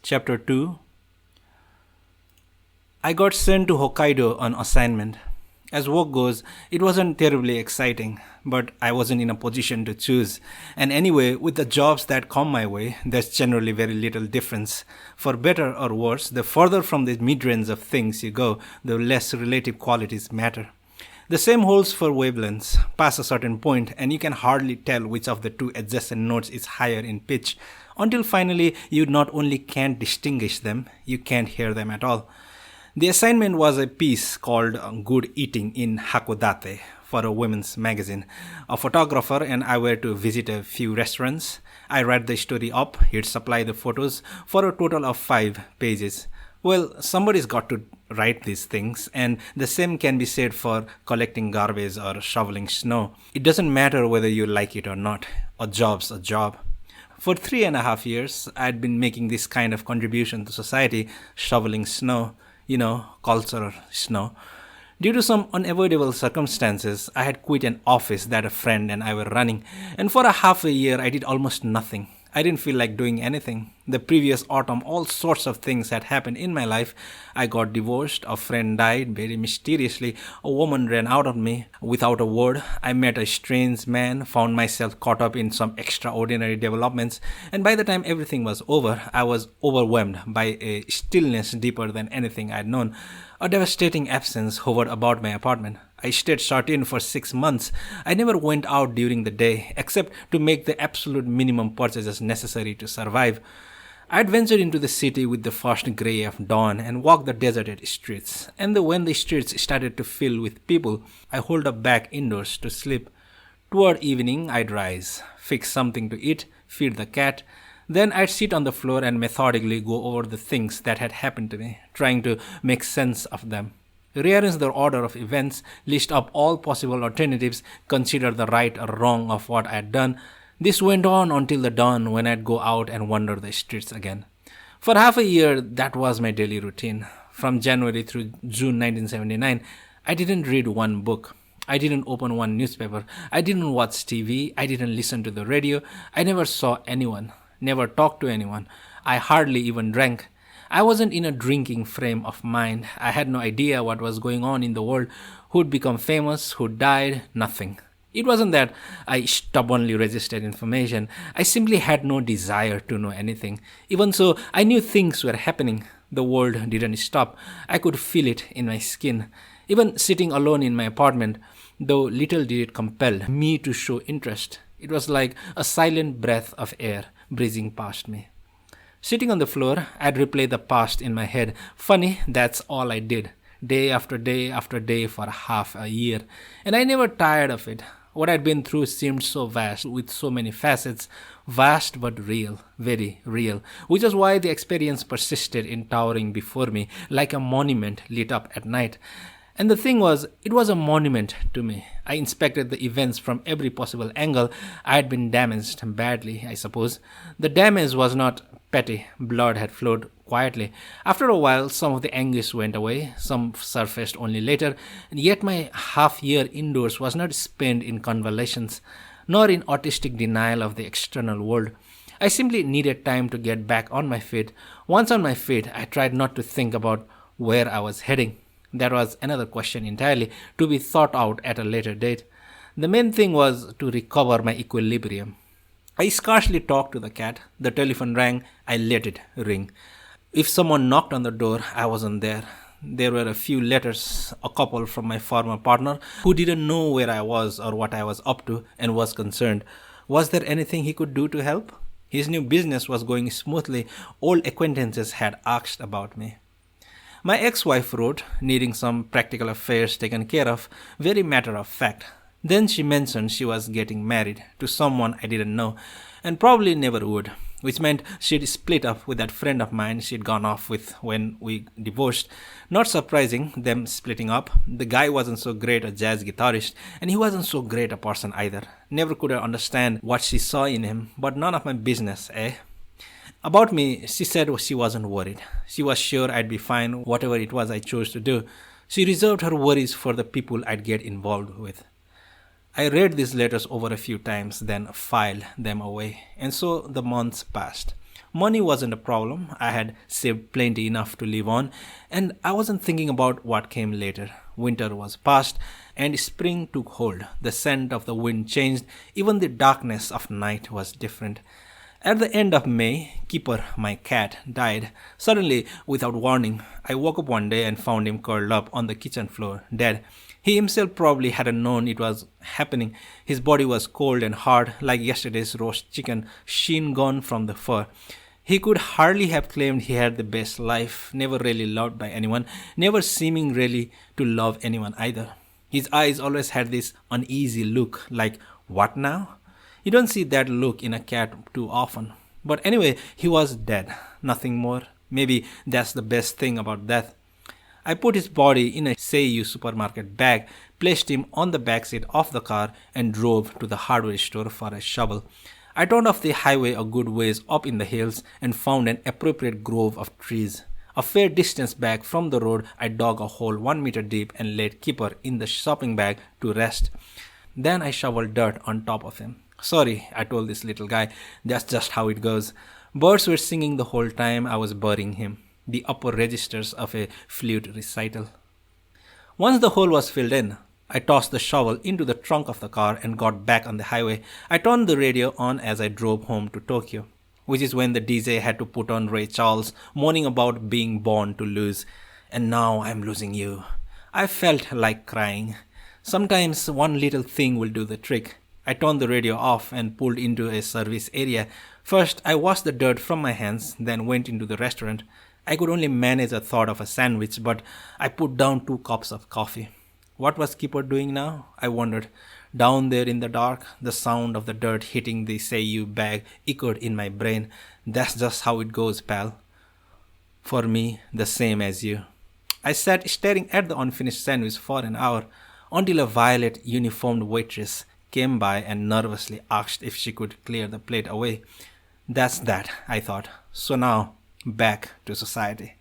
Chapter 2. I got sent to Hokkaido on assignment. As work goes, it wasn't terribly exciting, but I wasn't in a position to choose. And anyway, with the jobs that come my way, there's generally very little difference. For better or worse, the further from the mid-range of things you go, the less relative qualities matter. The same holds for wavelengths. Past a certain point, and you can hardly tell which of the two adjacent notes is higher in pitch, until finally you not only can't distinguish them, you can't hear them at all. The assignment was a piece called Good Eating in Hakodate for a women's magazine. A photographer and I were to visit a few restaurants. I read the story up, he'd supply the photos for a total of 5 pages. Well, somebody's got to write these things, and the same can be said for collecting garbage or shoveling snow. It doesn't matter whether you like it or not. A job's a job. For 3.5 years, I'd been making this kind of contribution to society, shoveling snow, cultural snow. Due to some unavoidable circumstances, I had quit an office that a friend and I were running, and for a half a year I did almost nothing. I didn't feel like doing anything. The previous autumn, all sorts of things had happened in my life. I got divorced, a friend died very mysteriously, a woman ran out on me without a word, I met a strange man, found myself caught up in some extraordinary developments, and by the time everything was over, I was overwhelmed by a stillness deeper than anything I'd known. A devastating absence hovered about my apartment. I stayed shut in for 6 months. I never went out during the day, except to make the absolute minimum purchases necessary to survive. I ventured into the city with the first grey of dawn and walked the deserted streets. And when the streets started to fill with people, I holed up back indoors to sleep. Toward evening, I'd rise, fix something to eat, feed the cat. Then I'd sit on the floor and methodically go over the things that had happened to me, trying to make sense of them. Rearrange the order of events, list up all possible alternatives, consider the right or wrong of what I had done. This went on until the dawn when I'd go out and wander the streets again. For half a year, that was my daily routine. From January through June 1979, I didn't read one book. I didn't open one newspaper. I didn't watch TV. I didn't listen to the radio. I never saw anyone, never talked to anyone. I hardly even drank. I wasn't in a drinking frame of mind. I had no idea what was going on in the world, who'd become famous, who died, nothing. It wasn't that I stubbornly resisted information. I simply had no desire to know anything. Even so, I knew things were happening. The world didn't stop. I could feel it in my skin. Even sitting alone in my apartment, though little did it compel me to show interest. It was like a silent breath of air breezing past me. Sitting on the floor, I'd replay the past in my head. Funny, that's all I did. Day after day after day for half a year. And I never tired of it. What I'd been through seemed so vast, with so many facets. Vast but real, very real. Which is why the experience persisted in towering before me, like a monument lit up at night. And the thing was, it was a monument to me. I inspected the events from every possible angle. I had been damaged badly, I suppose. The damage was not petty. Blood had flowed quietly. After a while, some of the anguish went away, some surfaced only later, and yet my half year indoors was not spent in convalescence, nor in artistic denial of the external world. I simply needed time to get back on my feet. Once on my feet, I tried not to think about where I was heading. That was another question entirely, to be thought out at a later date. The main thing was to recover my equilibrium. I scarcely talked to the cat. The telephone rang. I let it ring. If someone knocked on the door, I wasn't there. There were a few letters, a couple from my former partner, who didn't know where I was or what I was up to and was concerned. Was there anything he could do to help? His new business was going smoothly. Old acquaintances had asked about me. My ex-wife wrote, needing some practical affairs taken care of, very matter of fact. Then she mentioned she was getting married to someone I didn't know, and probably never would, which meant she'd split up with that friend of mine she'd gone off with when we divorced. Not surprising, them splitting up. The guy wasn't so great a jazz guitarist, and he wasn't so great a person either. Never could I understand what she saw in him, but none of my business, eh? About me, she said she wasn't worried. She was sure I'd be fine, whatever it was I chose to do. She reserved her worries for the people I'd get involved with. I read these letters over a few times, then filed them away. And so the months passed. Money wasn't a problem. I had saved plenty enough to live on, and I wasn't thinking about what came later. Winter was past, and spring took hold. The scent of the wind changed. Even the darkness of night was different. At the end of May, Keeper, my cat, died. Suddenly, without warning, I woke up one day and found him curled up on the kitchen floor, dead. He himself probably hadn't known it was happening. His body was cold and hard, like yesterday's roast chicken, sheen gone from the fur. He could hardly have claimed he had the best life, never really loved by anyone, never seeming really to love anyone either. His eyes always had this uneasy look, like, what now? You don't see that look in a cat too often. But anyway, he was dead. Nothing more. Maybe that's the best thing about death. I put his body in a Seiyu supermarket bag, placed him on the back seat of the car, and drove to the hardware store for a shovel. I turned off the highway a good ways up in the hills and found an appropriate grove of trees. A fair distance back from the road, I dug a hole 1 meter deep and laid Keeper in the shopping bag to rest. Then I shoveled dirt on top of him. Sorry, I told this little guy, that's just how it goes. Birds were singing the whole time I was burying him, the upper registers of a flute recital. Once the hole was filled in, I tossed the shovel into the trunk of the car and got back on the highway. I turned the radio on as I drove home to Tokyo, which is when the DJ had to put on Ray Charles, moaning about being born to lose. And now I'm losing you. I felt like crying. Sometimes one little thing will do the trick. I turned the radio off and pulled into a service area. First, I washed the dirt from my hands, then went into the restaurant. I could only manage a thought of a sandwich, but I put down 2 cups of coffee. What was Keeper doing now? I wondered. Down there in the dark, the sound of the dirt hitting the Seiyu bag echoed in my brain. That's just how it goes, pal. For me, the same as you. I sat staring at the unfinished sandwich for an hour, until a violet uniformed waitress came by and nervously asked if she could clear the plate away. That's that, I thought. So now, back to society.